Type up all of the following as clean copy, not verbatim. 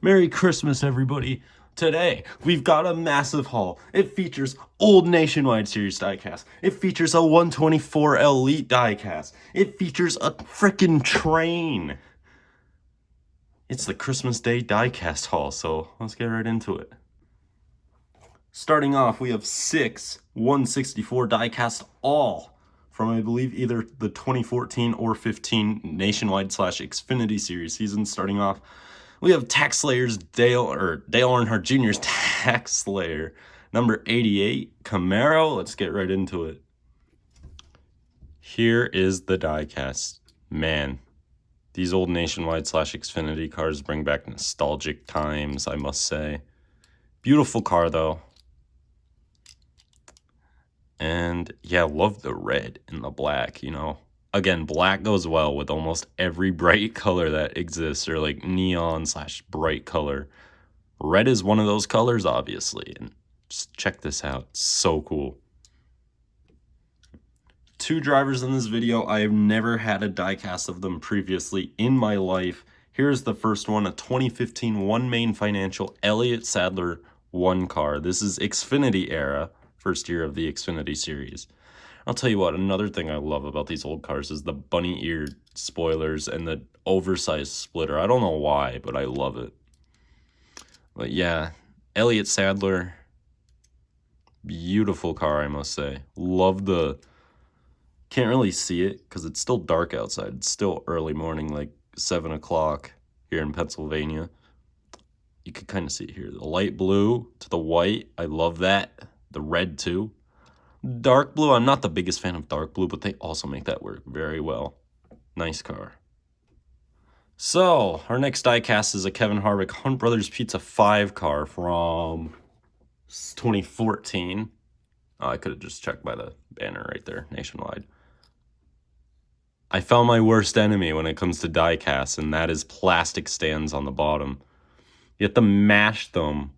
Merry Christmas, everybody. Today, we've got a massive haul. It features old Nationwide Series diecast. It features a 124 Elite diecast. It features a frickin' train. It's the Christmas Day diecast haul, so let's get right into it. Starting off, we have 6 164 diecast, all from, I believe, either the 2014 or 15 Nationwide / Xfinity Series season. Starting off, we have Tax Slayer's Dale Earnhardt Jr.'s Tax Slayer, number 88 Camaro. Let's get right into it. Here is the diecast. Man, these old Nationwide / Xfinity cars bring back nostalgic times, I must say. Beautiful car, though. And yeah, love the red and the black, you know. Again, black goes well with almost every bright color that exists, or like neon / bright color. Red is one of those colors, obviously. And just check this out. It's so cool. 2 drivers in this video. I have never had a diecast of them previously in my life. Here's the first one, a 2015 One Main Financial Elliott Sadler 1 car. This is Xfinity era. First year of the Xfinity series. I'll tell you what, another thing I love about these old cars is the bunny-eared spoilers and the oversized splitter. I don't know why, but I love it. But yeah, Elliott Sadler, beautiful car, I must say. Love the, can't really see it because it's still dark outside. It's still early morning, like 7 o'clock here in Pennsylvania. You could kind of see it here. The light blue to the white, I love that. The red too. Dark blue, I'm not the biggest fan of dark blue, but they also make that work very well. Nice car. So, our next diecast is a Kevin Harvick Hunt Brothers Pizza 5 car from 2014. I could have just checked by the banner right there, Nationwide. I found my worst enemy when it comes to diecasts, and that is plastic stands on the bottom. You have to mash them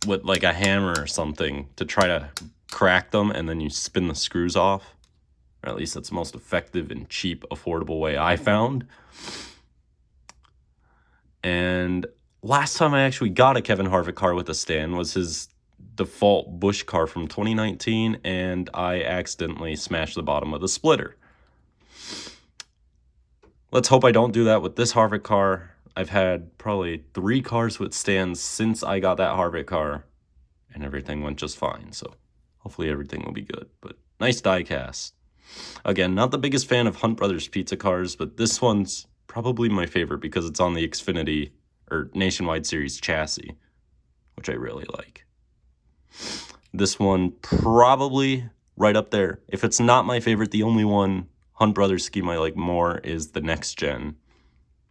with like a hammer or something to try to crack them, and then you spin the screws off. Or at least that's the most effective and cheap, affordable way I found. And last time I actually got a Kevin Harvick car with a stand was his default Busch car from 2019, and I accidentally smashed the bottom of the splitter. Let's hope I don't do that with this Harvick car. I've had probably 3 cars with stands since I got that Harvick car, and everything went just fine. So hopefully everything will be good. But nice diecast. Again, not the biggest fan of Hunt Brothers Pizza cars, but this one's probably my favorite because it's on the Xfinity or Nationwide Series chassis, which I really like. This one probably right up there. If it's not my favorite, the only one Hunt Brothers scheme I like more is the next gen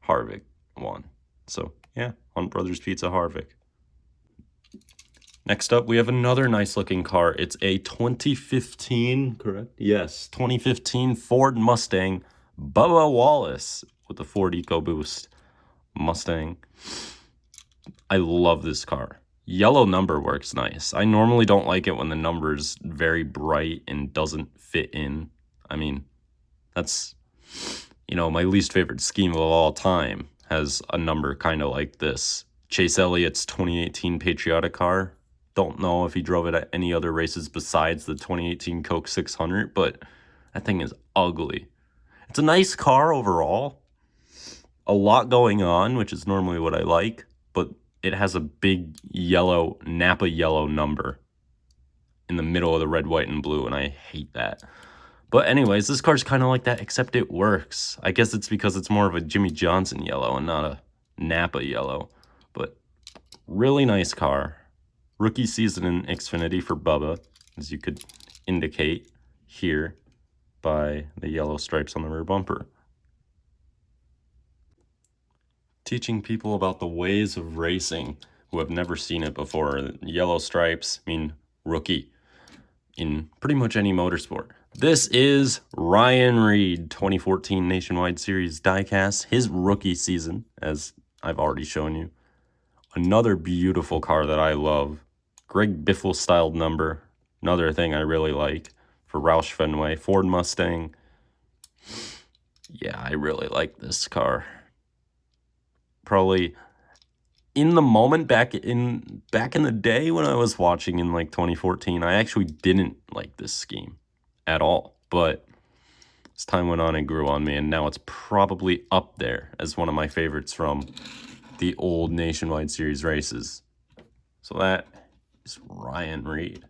Harvick one. So yeah, Hunt Brothers Pizza Harvick. Next up, we have another nice looking car. It's a 2015, correct? Yes, 2015 Ford Mustang Bubba Wallace with the Ford EcoBoost Mustang. I love this car. Yellow number works nice. I normally don't like it when the number's very bright and doesn't fit in. I mean, that's, you know, my least favorite scheme of all time has a number kind of like this. Chase Elliott's 2018 Patriotic car. Don't know if he drove it at any other races besides the 2018 Coke 600, but that thing is ugly. It's a nice car overall. A lot going on, which is normally what I like, but it has a big yellow, Napa yellow number in the middle of the red, white, and blue, and I hate that. But anyways, this car's kind of like that, except it works. I guess it's because it's more of a Jimmy Johnson yellow and not a Napa yellow. But really nice car. Rookie season in Xfinity for Bubba, as you could indicate here by the yellow stripes on the rear bumper. Teaching people about the ways of racing who have never seen it before. Yellow stripes mean rookie in pretty much any motorsport. This is Ryan Reed, 2014 Nationwide Series diecast, his rookie season, as I've already shown you. Another beautiful car that I love. Greg Biffle-styled number. Another thing I really like for Roush Fenway. Ford Mustang. Yeah, I really like this car. Probably in the moment, back in the day when I was watching in like 2014, I actually didn't like this scheme at all. But as time went on, it grew on me, and now it's probably up there as one of my favorites from the old Nationwide Series races. So that is Ryan Reed.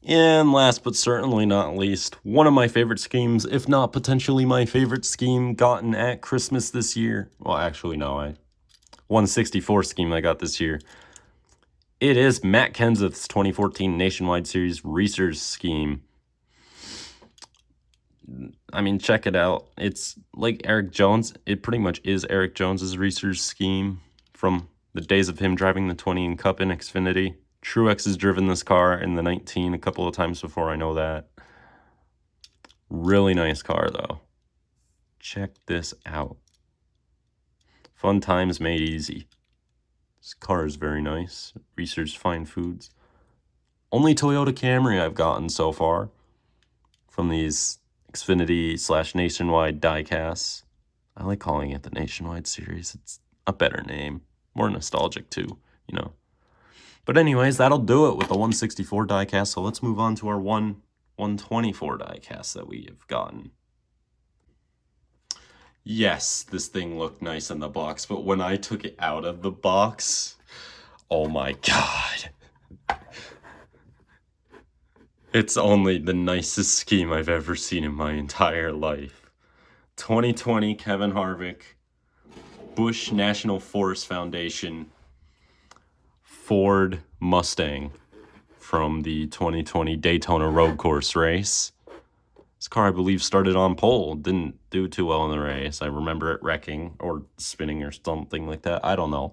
And last but certainly not least, one of my favorite schemes, if not potentially my favorite scheme gotten at Christmas this year. Well, actually, no, 164 scheme I got this year. It is Matt Kenseth's 2014 Nationwide Series Research scheme. I mean, check it out. It's like Eric Jones. It pretty much is Eric Jones's Research scheme from the days of him driving the 20 in Cup in Xfinity. Truex has driven this car in the 19 a couple of times before, I know that. Really nice car, though. Check this out. Fun times made easy. This car is very nice. Research Fine Foods. Only Toyota Camry I've gotten so far from these Xfinity / Nationwide diecasts. I like calling it the Nationwide Series. It's a better name. More nostalgic, too, you know. But anyways, that'll do it with the 164 diecast. So let's move on to our 124 diecast that we have gotten. Yes, this thing looked nice in the box, but when I took it out of the box, oh my God. It's only the nicest scheme I've ever seen in my entire life. 2020 Kevin Harvick, Bush National Forest Foundation, Ford Mustang from the 2020 Daytona Road Course race. This car, I believe, started on pole. Didn't do too well in the race. I remember it wrecking or spinning or something like that. I don't know.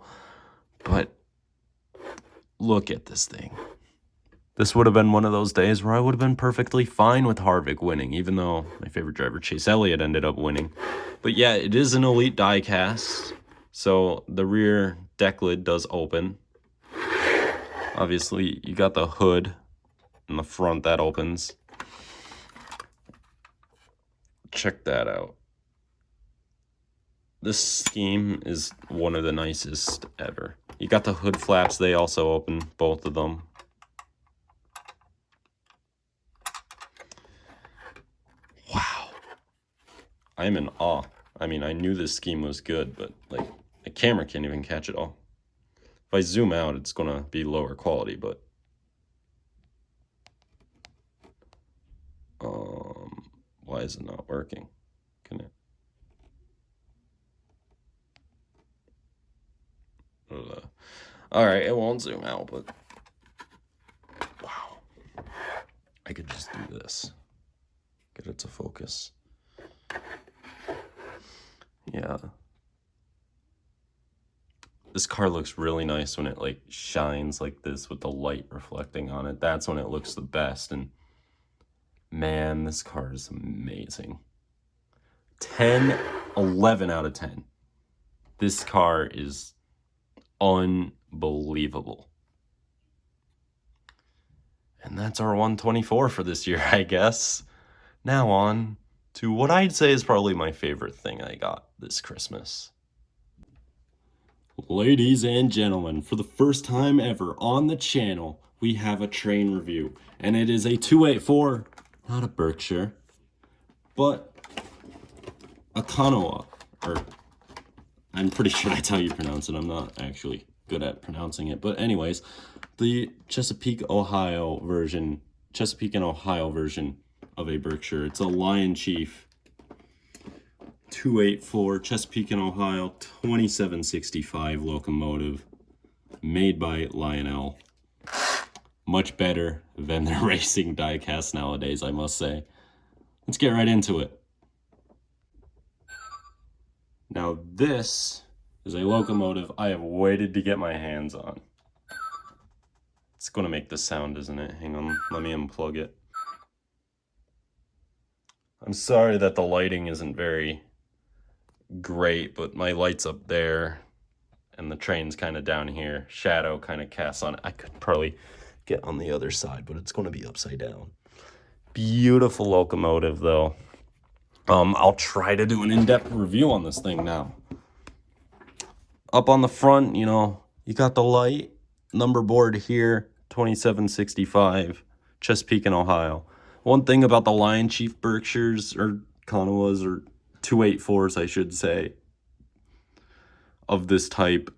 But look at this thing. This would have been one of those days where I would have been perfectly fine with Harvick winning, even though my favorite driver, Chase Elliott, ended up winning. But yeah, it is an elite diecast, so the rear deck lid does open. Obviously, you got the hood in the front that opens. Check that out. This scheme is one of the nicest ever. You got the hood flaps, they also open, both of them. Wow. I'm in awe. I mean, I knew this scheme was good, but like, the camera can't even catch it all. If I zoom out, it's gonna be lower quality, but why is it not working? Can it? All right, it won't zoom out, but wow, I could just do this, get it to focus. Yeah, this car looks really nice when it like shines like this with the light reflecting on it. That's when it looks the best. And man, this car is amazing. 10, 11 out of 10. This car is unbelievable. And that's our 124 for this year, I guess. Now on to what I'd say is probably my favorite thing I got this Christmas. Ladies and gentlemen, for the first time ever on the channel, we have a train review. And it is a 284, not a Berkshire, but a Kanoa, or I'm pretty sure that's how you pronounce it. I'm not actually good at pronouncing it. But anyways, the Chesapeake and Ohio version of a Berkshire. It's a Lion Chief 284 Chesapeake and Ohio 2765 locomotive made by Lionel. Much better than the racing diecast nowadays, I must say. Let's get right into it. Now this is a locomotive I have waited to get my hands on. It's going to make the sound, isn't it? Hang on, let me unplug it. I'm sorry that the lighting isn't very great, but my light's up there and the train's kind of down here. Shadow kind of casts on it. I could probably get on the other side, but it's going to be upside down. Beautiful locomotive, though. I'll try to do an in-depth review on this thing now. Up on the front, you know, you got the light number board here, 2765, Chesapeake and Ohio. One thing about the Lion Chief Berkshires, or Kanawas, or 284s, I should say, of this type,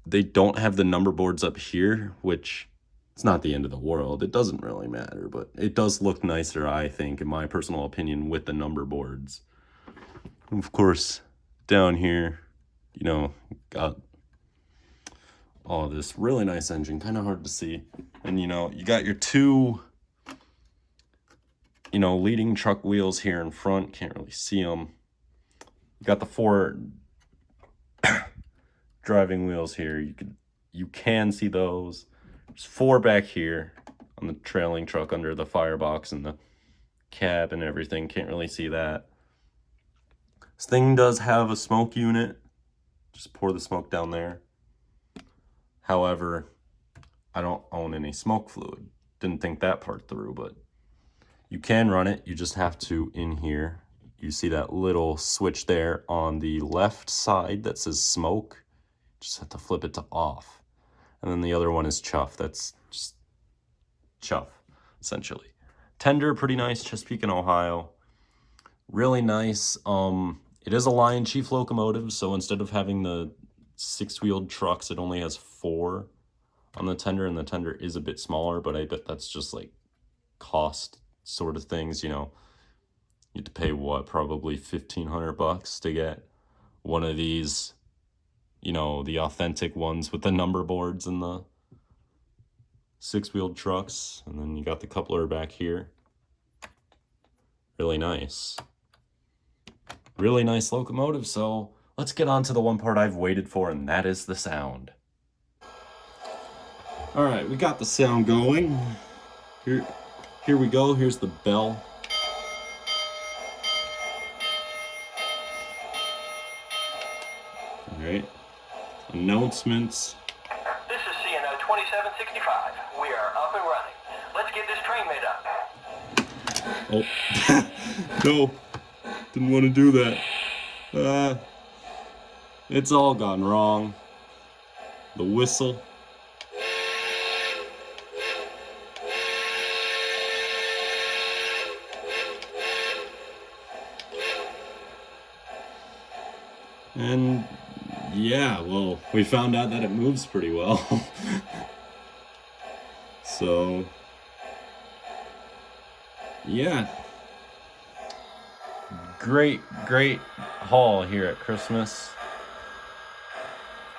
they don't have the number boards up here, which it's not the end of the world. It doesn't really matter, but it does look nicer, I think, in my personal opinion, with the number boards. And of course, down here, you know, got all this really nice engine, kind of hard to see. And, you know, you got your two, you know, leading truck wheels here in front. Can't really see them. You got the 4 driving wheels here. You can see those. There's 4 back here on the trailing truck under the firebox and the cab and everything. Can't really see that. This thing does have a smoke unit. Just pour the smoke down there. However, I don't own any smoke fluid. Didn't think that part through, but you can run it. You just have to, in here, you see that little switch there on the left side that says smoke. Just have to flip it to off. And then the other one is chuff. That's just chuff, essentially. Tender, pretty nice. Chesapeake and Ohio. Really nice. It is a Lion Chief locomotive, so instead of having the 6-wheeled trucks, it only has 4 on the tender, and the tender is a bit smaller, but I bet that's just like cost sort of things, you know. You have to pay what, probably $1,500 to get one of these, you know, the authentic ones with the number boards and the 6-wheeled trucks. And then you got the coupler back here. Really nice. Really nice locomotive. So let's get on to the one part I've waited for, and that is the sound. All right, we got the sound going. Here we go. Here's the bell. All right. Announcements. This is CNO 2765. We are up and running. Let's get this train made up. Oh, no. Didn't want to do that. It's all gone wrong. The whistle. And yeah, well, we found out that it moves pretty well. So, yeah. Great haul here at Christmas.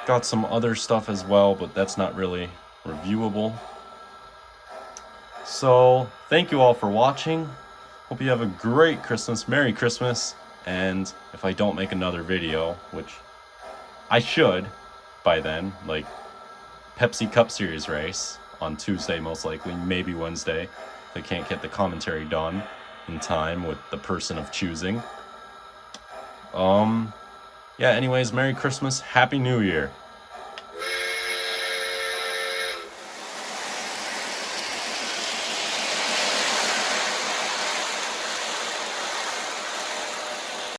Got some other stuff as well, but that's not really reviewable. So, thank you all for watching. Hope you have a great Christmas. Merry Christmas. And if I don't make another video, which I should by then, like Pepsi Cup Series race on Tuesday most likely, maybe Wednesday, if I can't get the commentary done in time with the person of choosing. Yeah, anyways, Merry Christmas, Happy New Year.